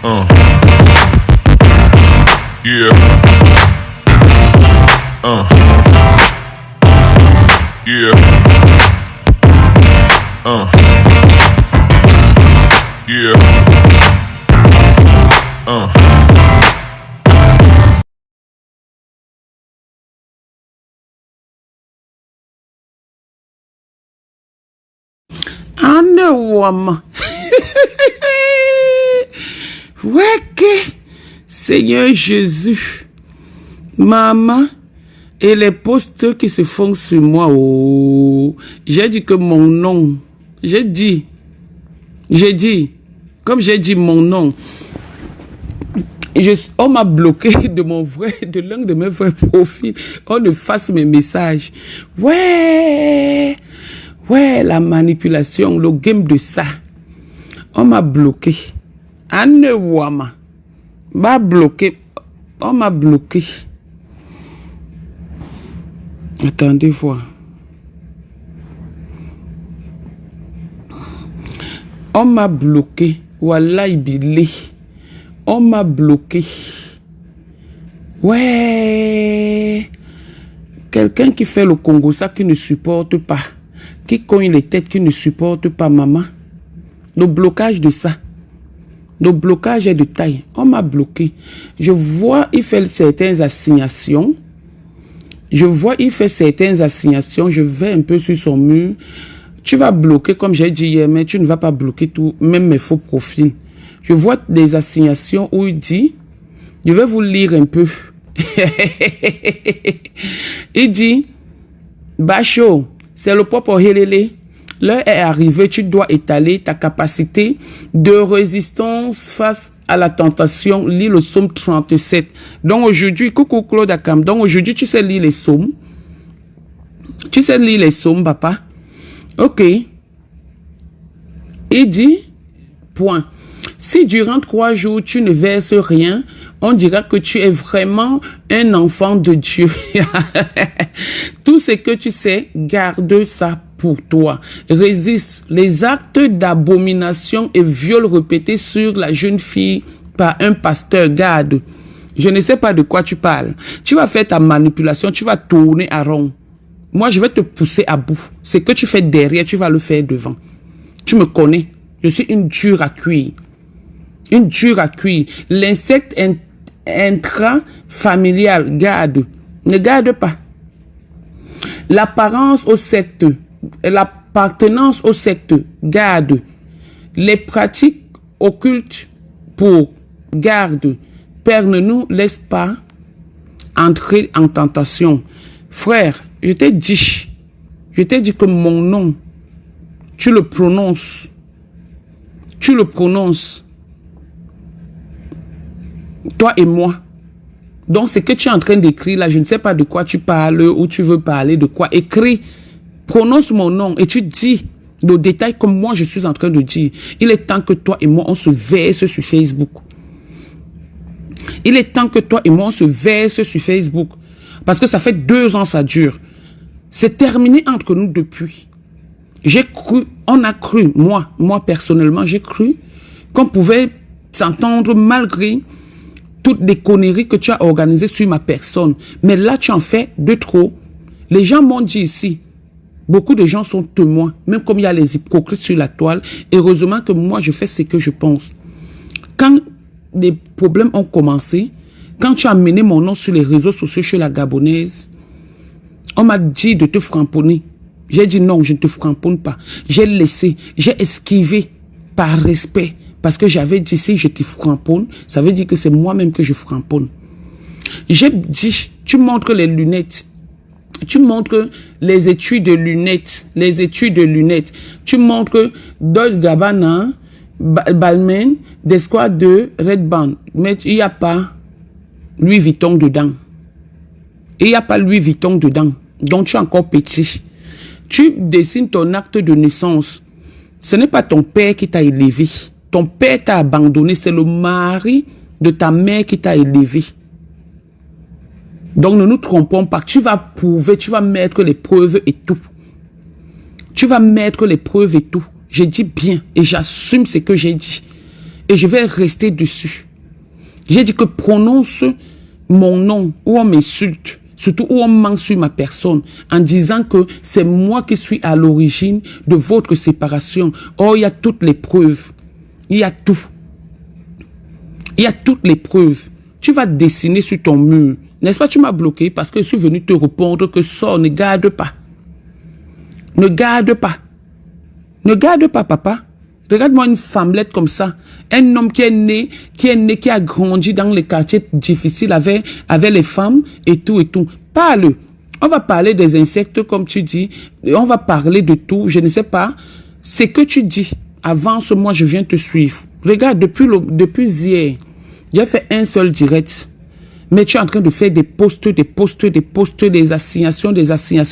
Yeah. Yeah. Yeah. Ane wama. Weke. Seigneur Jésus. Maman. Et les postes qui se font sur moi. Oh. J'ai dit que mon nom. J'ai dit. Comme j'ai dit mon nom. On m'a bloqué de l'un de mes vrais profils. On efface mes messages. Ouais, la manipulation, le game de ça. On m'a bloqué. Anne Wama. M'a bloqué. On m'a bloqué. Attendez voir. On m'a bloqué. Wallahi billah. On m'a bloqué. Ouais. Quelqu'un qui fait le Congo, ça qui ne supporte pas. Qui cogne les têtes, qui ne supporte pas maman. Le blocage de ça. Le blocage est de taille. On m'a bloqué. Je vois, il fait certaines assignations. Je vais un peu sur son mur. Tu vas bloquer, comme j'ai dit hier, mais tu ne vas pas bloquer tout, même mes faux profils. Je vois des assignations où il dit, je vais vous lire un peu. Il dit, Bacho, c'est le papa Helele. L'heure est arrivée, tu dois étaler ta capacité de résistance face à la tentation. Lis le psaume 37. Donc aujourd'hui, coucou Claude Akam. Donc aujourd'hui, tu sais lire les psaumes. Tu sais lire les psaumes, papa. Ok. Il dit, point. Si durant 3 jours, tu ne verses rien, on dira que tu es vraiment un enfant de Dieu. Tout ce que tu sais, garde ça pour toi. Résiste les actes d'abomination et viol répétés sur la jeune fille par un pasteur. Garde. Je ne sais pas de quoi tu parles. Tu vas faire ta manipulation, tu vas tourner à rond. Moi, je vais te pousser à bout. Ce que tu fais derrière, tu vas le faire devant. Tu me connais. Je suis une dure à cuire. Une dure à cuire. L'insecte intrafamilial, garde. Ne garde pas. L'apparence au secte. L'appartenance au secte, garde. Les pratiques occultes pour garde. Père, ne nous laisse pas entrer en tentation. Frère, je t'ai dit que mon nom, tu le prononces. Tu le prononces. Toi et moi. Donc, ce que tu es en train d'écrire là, je ne sais pas de quoi tu parles ou tu veux parler de quoi. Écris, prononce mon nom et tu dis le détail comme moi je suis en train de dire. Il est temps que toi et moi, on se verse sur Facebook. Il est temps que toi et moi, on se verse sur Facebook. Parce que ça fait 2 ans, ça dure. C'est terminé entre nous depuis. J'ai cru, on a cru, moi personnellement, j'ai cru qu'on pouvait s'entendre malgré toutes les conneries que tu as organisées sur ma personne. Mais là, tu en fais de trop. Les gens m'ont dit ici, beaucoup de gens sont témoins, même comme il y a les hypocrites sur la toile. Heureusement que moi, je fais ce que je pense. Quand les problèmes ont commencé, quand tu as mené mon nom sur les réseaux sociaux chez la Gabonaise, on m'a dit de te framponner. J'ai dit non, je ne te framponne pas. J'ai laissé, j'ai esquivé par respect. Parce que j'avais dit, si je te framponne, ça veut dire que c'est moi-même que je framponne. J'ai dit, tu montres les lunettes. Tu montres les études de lunettes. Les études de lunettes. Tu montres Dolce Gabbana, Balmain, des squads de Red Band. Mais il n'y a pas Louis Vuitton dedans. Il n'y a pas Louis Vuitton dedans. Donc tu es encore petit. Tu dessines ton acte de naissance. Ce n'est pas ton père qui t'a élevé. Ton père t'a abandonné. C'est le mari de ta mère qui t'a élevé. Donc ne nous trompons pas. Tu vas prouver, tu vas mettre les preuves et tout. Tu vas mettre les preuves et tout. J'ai dit bien et j'assume ce que j'ai dit. Et je vais rester dessus. J'ai dit que prononce mon nom ou on m'insulte, surtout où on ment sur ma personne, en disant que c'est moi qui suis à l'origine de votre séparation. Oh, il y a toutes les preuves. Il y a tout. Il y a toutes les preuves. Tu vas dessiner sur ton mur. N'est-ce pas, tu m'as bloqué parce que je suis venu te répondre que sors, ne garde pas. Ne garde pas. Ne garde pas, papa. Regarde-moi une femmelette comme ça. Un homme qui est né, qui a grandi dans les quartiers difficiles avec les femmes et tout et tout. Parle. On va parler des insectes comme tu dis. On va parler de tout. Je ne sais pas. C'est que tu dis. Avance, moi je viens te suivre. Regarde, depuis hier, j'ai fait un seul direct. Mais tu es en train de faire des posts, des assignations,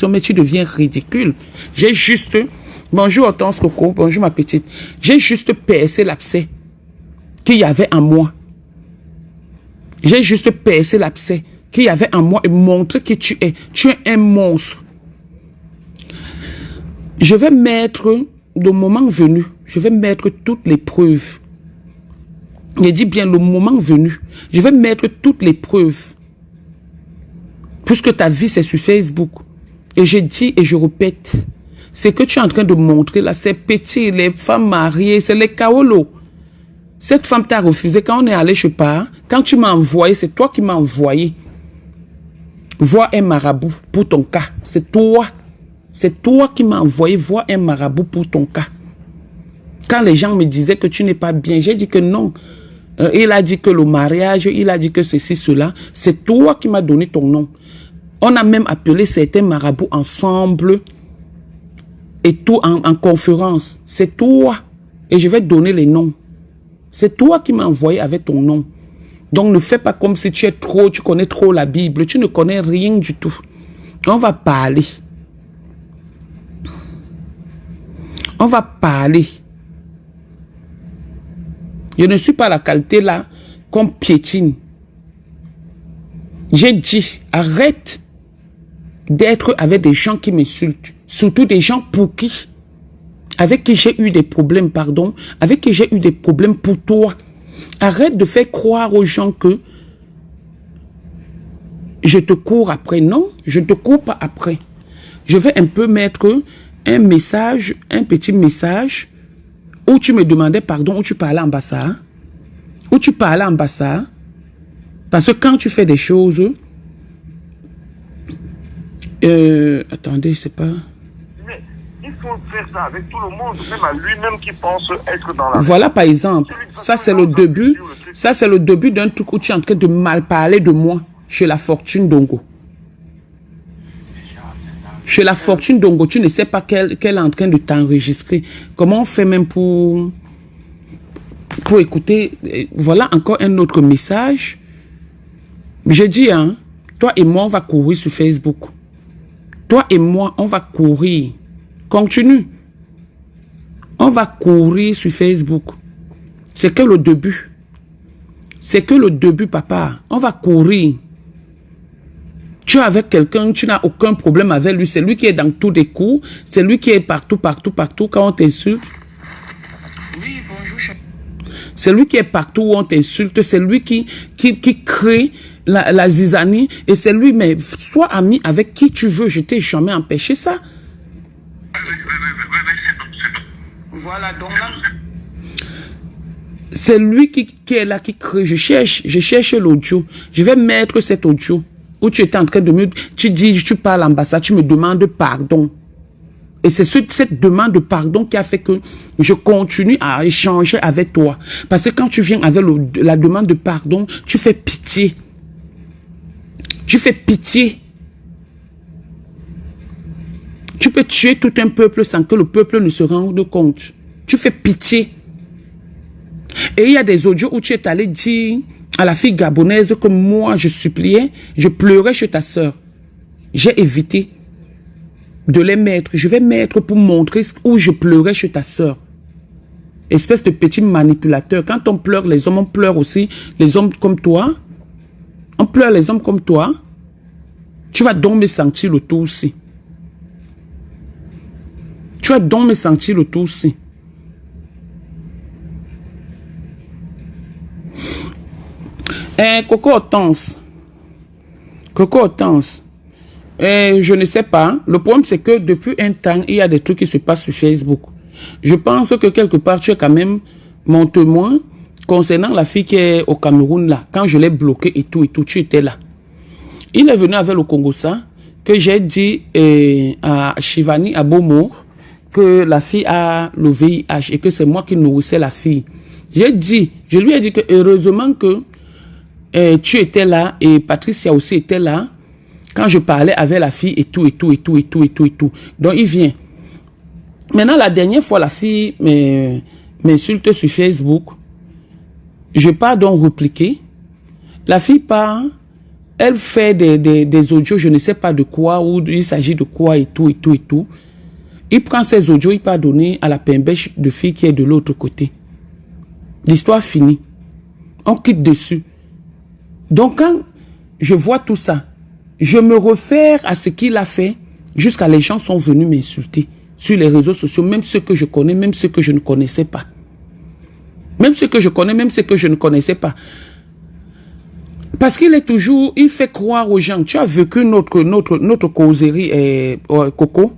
mais tu deviens ridicule. J'ai juste... Bonjour Hortense Coco, bonjour ma petite. J'ai juste percé l'abcès qu'il y avait en moi. J'ai juste percé l'abcès qu'il y avait en moi et montré qui tu es. Tu es un monstre. Je vais mettre, le moment venu, je vais mettre toutes les preuves. Je dis bien le moment venu. Je vais mettre toutes les preuves. Puisque ta vie c'est sur Facebook. Et je dis et je répète. Ce que tu es en train de montrer là, c'est petit, les femmes mariées, c'est les kaolo. Cette femme t'a refusé quand on est allé chez pas. Quand tu m'as envoyé, c'est toi qui m'as envoyé. Vois un marabout pour ton cas. C'est toi. C'est toi qui m'as envoyé voir un marabout pour ton cas. Quand les gens me disaient que tu n'es pas bien, j'ai dit que non. Il a dit que le mariage, il a dit que ceci, cela. C'est toi qui m'as donné ton nom. On a même appelé certains marabouts ensemble. Et tout en conférence. C'est toi. Et je vais te donner les noms. C'est toi qui m'as envoyé avec ton nom. Donc ne fais pas comme si tu connais trop la Bible. Tu ne connais rien du tout. On va parler. On va parler. Je ne suis pas la qualité là qu'on piétine. J'ai dit, arrête d'être avec des gens qui m'insultent. Surtout des gens avec qui j'ai eu des problèmes, pardon, avec qui j'ai eu des problèmes pour toi. Arrête de faire croire aux gens que je te cours après. Non, je ne te cours pas après. Je vais un peu mettre un message, un petit message, où tu me demandais pardon, où tu parlais en bassa. Où tu parlais en bassa. Parce que quand tu fais des choses... attendez, c'est pas... Mais il faut faire ça avec tout le monde, même à lui-même qui pense être dans la... Voilà, par exemple, ça c'est le début. Ça c'est le début d'un truc où tu es en train de mal parler de moi chez la Fortune Dongo. Chez la Fortune Dongo, tu ne sais pas qu'elle est en train de t'enregistrer. Comment on fait même pour écouter? Voilà encore un autre message. Je dis, hein, toi et moi, on va courir sur Facebook. Toi et moi, on va courir. Continue. On va courir sur Facebook. C'est que le début. C'est que le début, papa. On va courir. Tu es avec quelqu'un, tu n'as aucun problème avec lui. C'est lui qui est dans tous les coups. C'est lui qui est partout quand on t'insulte. Oui, bonjour, chef. C'est lui qui est partout où on t'insulte. C'est lui qui crée la zizanie. Et c'est lui, mais sois ami avec qui tu veux. Je t'ai jamais empêché ça. Voilà, donc là. C'est lui qui est là, qui crée. Je cherche l'audio. Je vais mettre cet audio où tu étais en train de me... Tu dis, tu parles en bassa, tu me demandes pardon. Et c'est cette demande de pardon qui a fait que je continue à échanger avec toi. Parce que quand tu viens avec la demande de pardon, tu fais pitié. Tu fais pitié. Tu peux tuer tout un peuple sans que le peuple ne se rende compte. Tu fais pitié. Et il y a des audios où tu es allé dire à la fille gabonaise que moi, je suppliais, je pleurais chez ta sœur. J'ai évité de les mettre. Je vais mettre pour montrer où je pleurais chez ta sœur. Espèce de petit manipulateur. Quand on pleure les hommes, on pleure aussi les hommes comme toi. On pleure les hommes comme toi. Tu vas donc me sentir le tout aussi. Tu vas donc me sentir le tout aussi. Coco Hortense. Coco Hortense. Je ne sais pas. Le problème, c'est que depuis un temps, il y a des trucs qui se passent sur Facebook. Je pense que quelque part, tu es quand même mon témoin concernant la fille qui est au Cameroun, là. Quand je l'ai bloqué et tout, tu étais là. Il est venu avec le Congossa que j'ai dit à Shivani, à Bomo, que la fille a le VIH et que c'est moi qui nourrissais la fille. Je lui ai dit que heureusement que tu étais là et Patricia aussi était là quand je parlais avec la fille et tout. Donc il vient. Maintenant, la dernière fois, la fille m'insulte sur Facebook. Je pars donc répliquer. La fille part, elle fait des audios, je ne sais pas de quoi, ou il s'agit de quoi et tout. Il prend ces audios, il part donner à la pimbèche de fille qui est de l'autre côté. L'histoire finie. On quitte dessus. Donc quand je vois tout ça, je me réfère à ce qu'il a fait, jusqu'à les gens sont venus m'insulter sur les réseaux sociaux, même ceux que je connais, même ceux que je ne connaissais pas. Même ceux que je connais, même ceux que je ne connaissais pas. Parce qu'il est toujours, il fait croire aux gens. Tu as vécu notre causerie, Coco.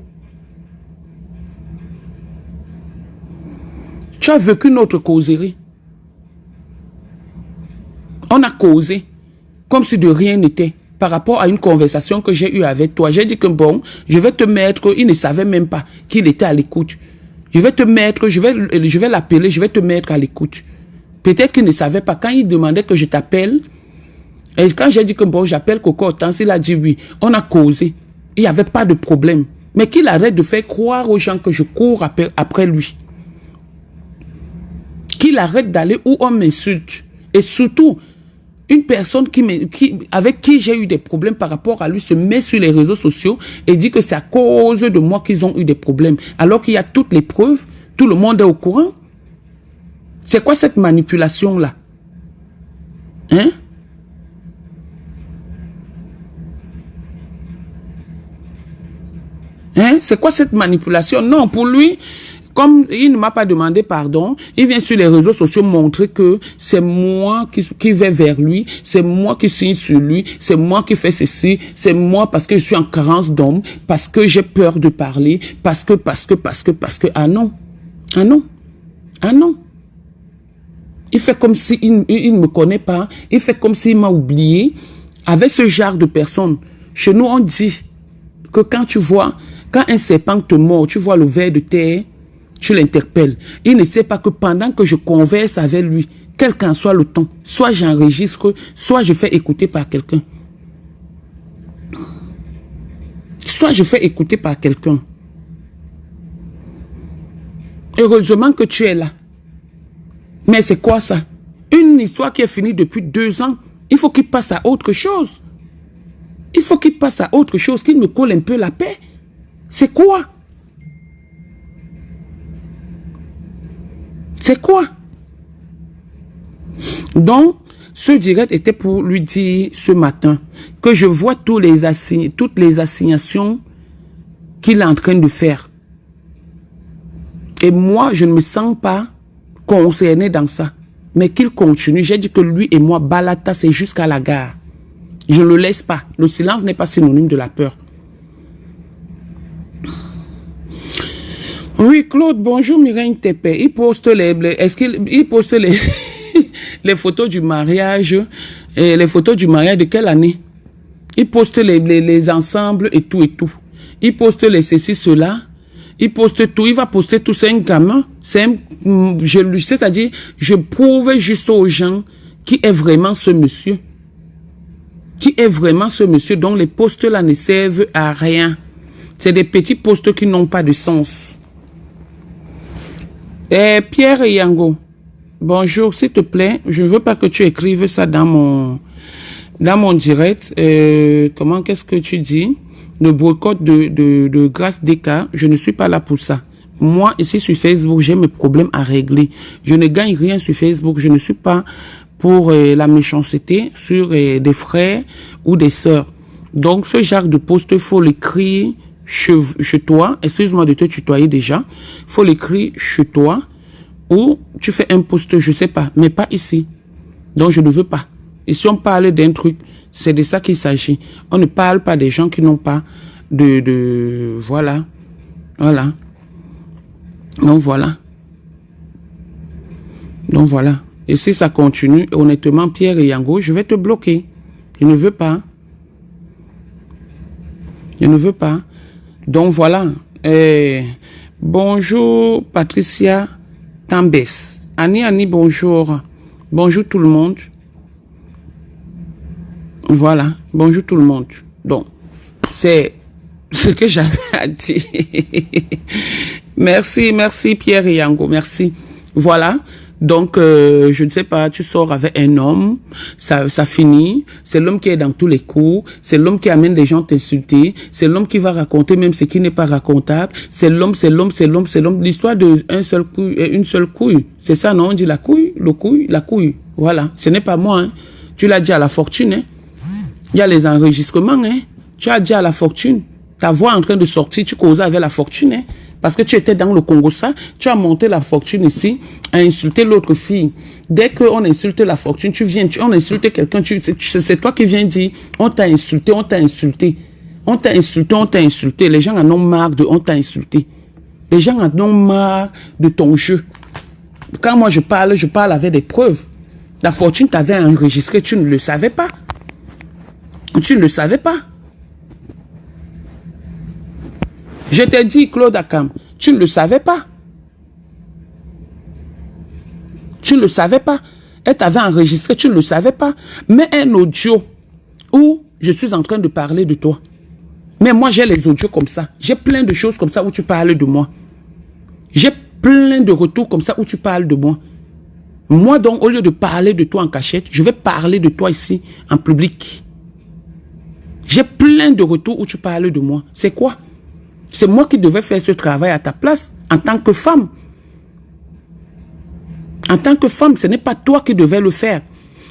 Tu as vécu notre causerie. On a causé comme si de rien n'était par rapport à une conversation que j'ai eue avec toi. J'ai dit que bon, je vais te mettre, il ne savait même pas qu'il était à l'écoute. Je vais te mettre, je vais l'appeler, je vais te mettre à l'écoute. Peut-être qu'il ne savait pas. Quand il demandait que je t'appelle, et quand j'ai dit que bon, j'appelle Coco Hortense, il a dit oui. On a causé. Il n'y avait pas de problème. Mais qu'il arrête de faire croire aux gens que je cours après lui. Qu'il arrête d'aller où on m'insulte. Et surtout, une personne avec qui j'ai eu des problèmes par rapport à lui se met sur les réseaux sociaux et dit que c'est à cause de moi qu'ils ont eu des problèmes. Alors qu'il y a toutes les preuves, tout le monde est au courant. C'est quoi cette manipulation-là? Hein? Hein? C'est quoi cette manipulation? Non, pour lui, comme il ne m'a pas demandé pardon, il vient sur les réseaux sociaux montrer que c'est moi qui vais vers lui, c'est moi qui signe sur lui, c'est moi qui fais ceci, c'est moi parce que je suis en carence d'homme, parce que j'ai peur de parler, parce que, ah non, ah non, ah non. Il fait comme s'il ne me connaît pas, il fait comme s'il m'a oublié. Avec ce genre de personnes, chez nous on dit que quand tu vois, quand un serpent te mord, tu vois le ver de terre, tu l'interpelles. Il ne sait pas que pendant que je converse avec lui, quel qu'en soit le temps, soit j'enregistre, soit je fais écouter par quelqu'un. Soit je fais écouter par quelqu'un. Heureusement que tu es là. Mais c'est quoi ça? Une histoire qui est finie depuis 2 ans. Il faut qu'il passe à autre chose. Il faut qu'il passe à autre chose, qu'il me colle un peu la paix. C'est quoi? C'est quoi? Donc, ce direct était pour lui dire ce matin que je vois toutes les assignations qu'il est en train de faire. Et moi, je ne me sens pas concerné dans ça. Mais qu'il continue. J'ai dit que lui et moi, Balata, c'est jusqu'à la gare. Je ne le laisse pas. Le silence n'est pas synonyme de la peur. Oui, Claude, bonjour Mireille Tepé. Il poste il poste les photos du mariage. Et les photos du mariage de quelle année? Il poste les ensembles et tout. Il poste les ceci, cela. Il poste tout. Il va poster tout. C'est un gamin. C'est-à-dire, je prouve juste aux gens qui est vraiment ce monsieur. Qui est vraiment ce monsieur dont les posts là ne servent à rien. C'est des petits posts qui n'ont pas de sens. Pierre et Yango, bonjour, s'il te plaît, je ne veux pas que tu écrives ça dans mon direct. Comment, qu'est-ce que tu dis? Le boycott de Grâce DK, je ne suis pas là pour ça. Moi, ici sur Facebook, j'ai mes problèmes à régler. Je ne gagne rien sur Facebook, je ne suis pas pour la méchanceté sur des frères ou des sœurs. Donc, ce genre de post, il faut l'écrire chez toi, excuse-moi de te tutoyer déjà, il faut l'écrire chez toi, ou tu fais un post, je sais pas, mais pas ici. Donc je ne veux pas. Ici, on parle d'un truc. C'est de ça qu'il s'agit. On ne parle pas des gens qui n'ont pas voilà. Voilà. Donc, voilà. Donc, voilà. Et si ça continue, honnêtement, Pierre et Yango, je vais te bloquer. Je ne veux pas. Je ne veux pas. Donc, voilà. Bonjour, Patricia Tambes. Annie, bonjour. Bonjour tout le monde. Voilà. Bonjour tout le monde. Donc, c'est ce que j'avais à dire. Merci Pierre et Yango. Merci. Voilà. Donc, je ne sais pas, tu sors avec un homme, ça finit, c'est l'homme qui est dans tous les coups, c'est l'homme qui amène les gens t'insulter, c'est l'homme qui va raconter même ce qui n'est pas racontable, c'est l'homme. L'histoire de une seule couille. C'est ça, non? On dit la couille, la couille. Voilà. Ce n'est pas moi, hein. Tu l'as dit à la fortune, hein. Il y a les enregistrements, hein. Tu as dit à la fortune. Ta voix en train de sortir, tu causais avec la fortune, hein. Parce que tu étais dans le Congo, ça, tu as monté la fortune ici, à insulter l'autre fille. Dès qu'on insulte la fortune, on insulte quelqu'un, c'est toi qui viens dire, on t'a insulté. Les gens en ont marre de on t'a insulté. Les gens en ont marre de ton jeu. Quand moi je parle avec des preuves. La fortune t'avait enregistré, tu ne le savais pas. Tu ne le savais pas. Je t'ai dit, Claude Akam, tu ne le savais pas. Tu ne le savais pas. Elle t'avait enregistré, tu ne le savais pas. Mais un audio où je suis en train de parler de toi. Mais moi, j'ai les audios comme ça. J'ai plein de choses comme ça où tu parles de moi. J'ai plein de retours comme ça où tu parles de moi. Moi, donc, au lieu de parler de toi en cachette, je vais parler de toi ici, en public. J'ai plein de retours où tu parles de moi. C'est quoi? C'est moi qui devais faire ce travail à ta place, en tant que femme. En tant que femme, ce n'est pas toi qui devais le faire.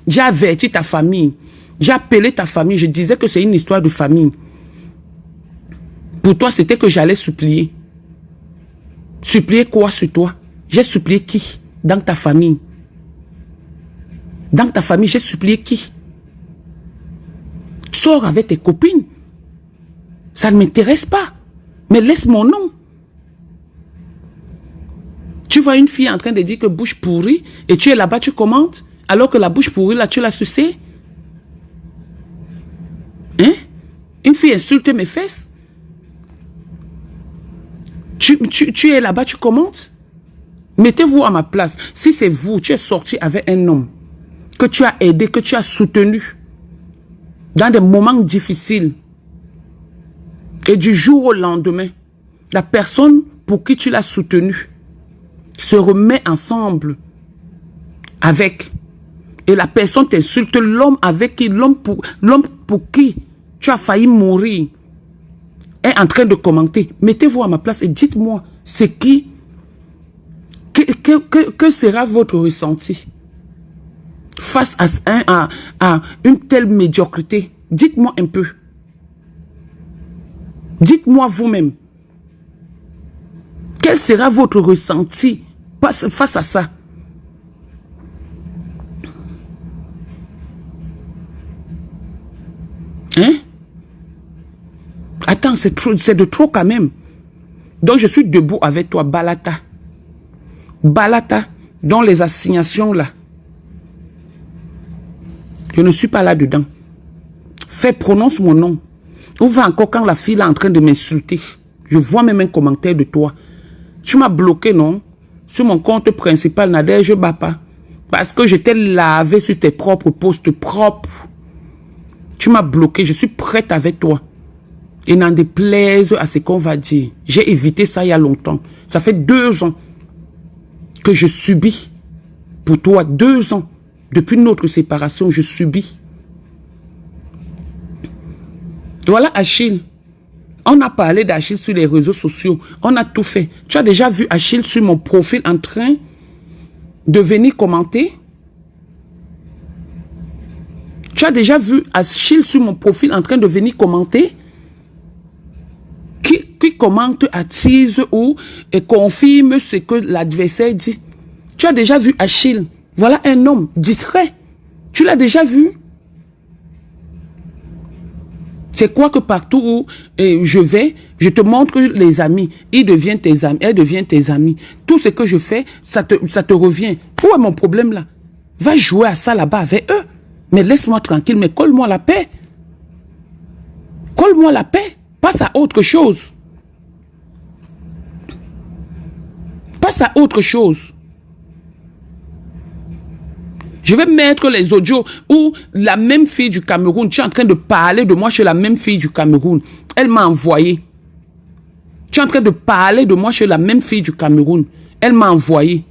J'ai averti ta famille. J'ai appelé ta famille. Je disais que c'est une histoire de famille. Pour toi, c'était que j'allais supplier. Supplier quoi sur toi? J'ai supplié qui? Dans ta famille. Dans ta famille, j'ai supplié qui? Sors avec tes copines. Ça ne m'intéresse pas. Mais laisse mon nom. Tu vois une fille en train de dire que bouche pourrie et tu es là-bas, tu commentes, alors que la bouche pourrie, là, tu l'as sucée. Hein? Une fille insulte mes fesses. Tu es là-bas, tu commentes. Mettez-vous à ma place. Si c'est vous, tu es sorti avec un homme que tu as aidé, que tu as soutenu dans des moments difficiles, et du jour au lendemain, la personne pour qui tu l'as soutenu se remet ensemble avec. Et la personne t'insulte, l'homme avec qui, l'homme pour qui tu as failli mourir est en train de commenter. Mettez-vous à ma place et dites-moi, c'est qui? Que sera votre ressenti face à une telle médiocrité? Dites-moi un peu. Dites-moi vous-même. Quel sera votre ressenti face à ça? Hein? Attends, c'est de trop quand même. Donc je suis debout avec toi, Balata. Balata, dans les assignations là. Je ne suis pas là-dedans. Prononce mon nom. Où va encore quand la fille est en train de m'insulter? Je vois même un commentaire de toi. Tu m'as bloqué, non? Sur mon compte principal, Nadège Bapa. Parce que je t'ai lavé sur tes propres posts propres. Tu m'as bloqué, je suis prête avec toi. Et n'en déplaise à ce qu'on va dire. J'ai évité ça il y a longtemps. Ça fait 2 ans que je subis. Pour toi, 2 ans. Depuis notre séparation, je subis. Voilà Achille. On a parlé d'Achille sur les réseaux sociaux. On a tout fait. Tu as déjà vu Achille sur mon profil en train de venir commenter? Tu as déjà vu Achille sur mon profil en train de venir commenter? Qui commente, attise ou confirme ce que l'adversaire dit? Tu as déjà vu Achille? Voilà un homme discret. Tu l'as déjà vu? C'est quoi que partout où je vais, je te montre les amis. Ils deviennent tes amis, elles deviennent tes amis. Tout ce que je fais, ça te revient. Où est mon problème là? Va jouer à ça là-bas avec eux. Mais laisse-moi tranquille, mais colle-moi la paix. Colle-moi la paix. Passe à autre chose. Passe à autre chose. Je vais mettre les audios où la même fille du Cameroun, tu es en train de parler de moi chez la même fille du Cameroun. Elle m'a envoyé. Tu es en train de parler de moi chez la même fille du Cameroun. Elle m'a envoyé.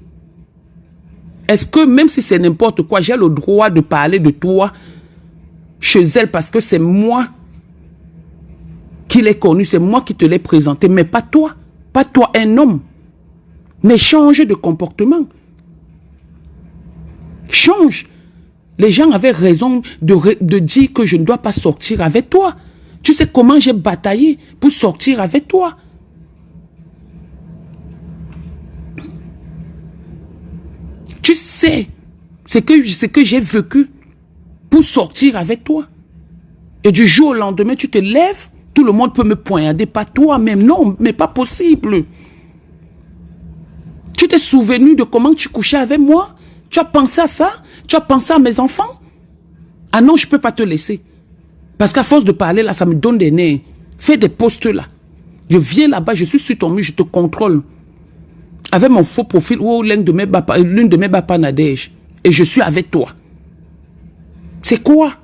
Est-ce que même si c'est n'importe quoi, j'ai le droit de parler de toi chez elle parce que c'est moi qui l'ai connu, c'est moi qui te l'ai présenté, mais pas toi. Pas toi, un homme. Mais change de comportement. Change. Les gens avaient raison de dire que je ne dois pas sortir avec toi. Tu sais comment j'ai bataillé pour sortir avec toi. Tu sais ce que j'ai vécu pour sortir avec toi. Et du jour au lendemain, tu te lèves, tout le monde peut me poignarder, pas toi-même. Non, mais pas possible. Tu t'es souvenu de comment tu couchais avec moi? Tu as pensé à ça? Tu as pensé à mes enfants? Ah non, je ne peux pas te laisser. Parce qu'à force de parler, là, ça me donne des nerfs. Fais des postes là. Je viens là-bas, je suis sur ton mur, je te contrôle. Avec mon faux profil ou l'une de mes Bapa Nadège. Et je suis avec toi. C'est quoi?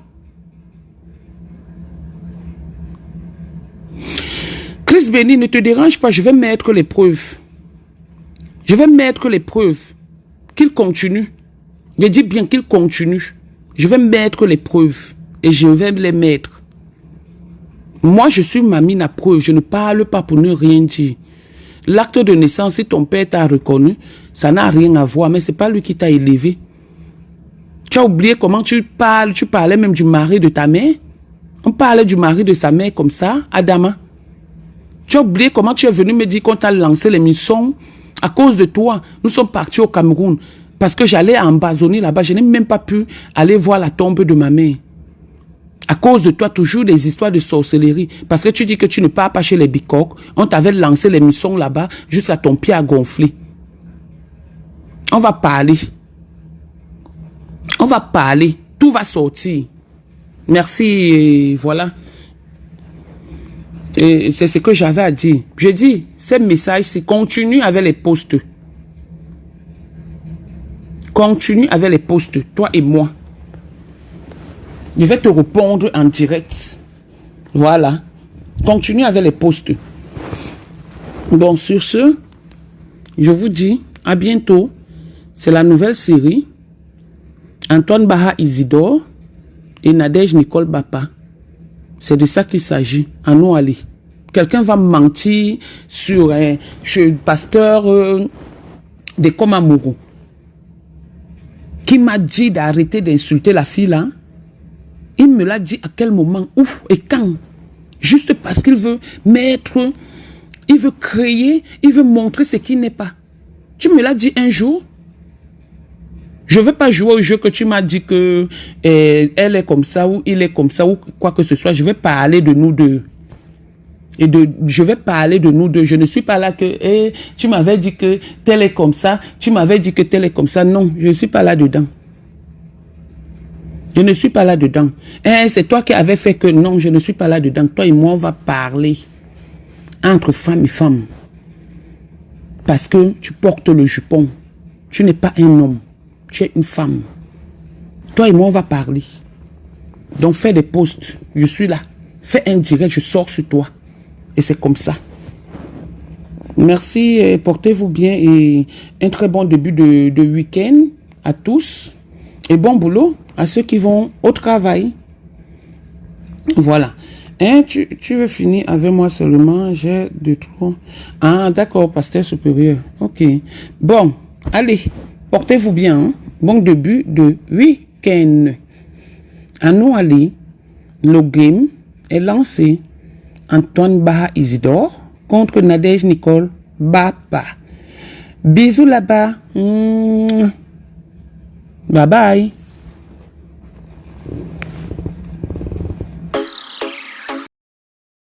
Chris Béni, ne te dérange pas, je vais mettre les preuves. Je vais mettre les preuves. Qu'il continue. Je dis bien qu'il continue. Je vais mettre les preuves. Et je vais les mettre. Moi, je suis ma mine à preuve. Je ne parle pas pour ne rien dire. L'acte de naissance, si ton père t'a reconnu, ça n'a rien à voir. Mais ce n'est pas lui qui t'a élevé. Tu as oublié comment tu parles. Tu parlais même du mari de ta mère. On parlait du mari de sa mère comme ça, Adama. Tu as oublié comment tu es venu me dire qu'on t'a lancé l'émission. À cause de toi, nous sommes partis au Cameroun. Parce que j'allais à Ambazoni là-bas. Je n'ai même pas pu aller voir la tombe de ma mère. À cause de toi, toujours des histoires de sorcellerie. Parce que tu dis que tu ne pars pas chez les bicoques. On t'avait lancé l'émission là-bas, jusqu'à ton pied à gonfler. On va parler. On va parler. Tout va sortir. Merci. Et voilà. Et c'est ce que j'avais à dire. Je dis, ces messages, continue avec les posts. Continue avec les posts, toi et moi. Je vais te répondre en direct. Voilà. Continue avec les posts. Bon, sur ce, je vous dis à bientôt. C'est la nouvelle série. Antoine Baha Isidore et Nadège Nicole Bapa. C'est de ça qu'il s'agit. À nous aller. Quelqu'un va mentir sur le pasteur de Komamourou qui m'a dit d'arrêter d'insulter la fille là. Il me l'a dit à quel moment, où et quand. Juste parce qu'il veut mettre, il veut créer, il veut montrer ce qui n'est pas. Tu me l'as dit un jour. Je ne veux pas jouer au jeu que tu m'as dit que elle est comme ça ou il est comme ça ou quoi que ce soit. Je vais parler de nous deux. Je vais parler de nous deux. Je ne suis pas là que tu m'avais dit que tel est comme ça. Tu m'avais dit que tel est comme ça. Non, je ne suis pas là-dedans. Je ne suis pas là-dedans. C'est toi qui avais fait que non, je ne suis pas là-dedans. Toi et moi, on va parler entre femme et femme. Parce que tu portes le jupon. Tu n'es pas un homme. Tu es une femme. Toi et moi, on va parler. Donc, fais des posts. Je suis là. Fais un direct, je sors sur toi. Et c'est comme ça. Merci, portez-vous bien et un très bon début de week-end à tous. Et bon boulot à ceux qui vont au travail. Voilà. Tu veux finir avec moi seulement? J'ai de trop. Ah, d'accord, pasteur supérieur. Ok. Bon, allez, portez-vous bien. Hein? Bon début de week-end. À nous aller. Le game est lancé. Antoine Baha Isidore contre Nadège Nicole Bapa. Bisous là-bas. Bye bye.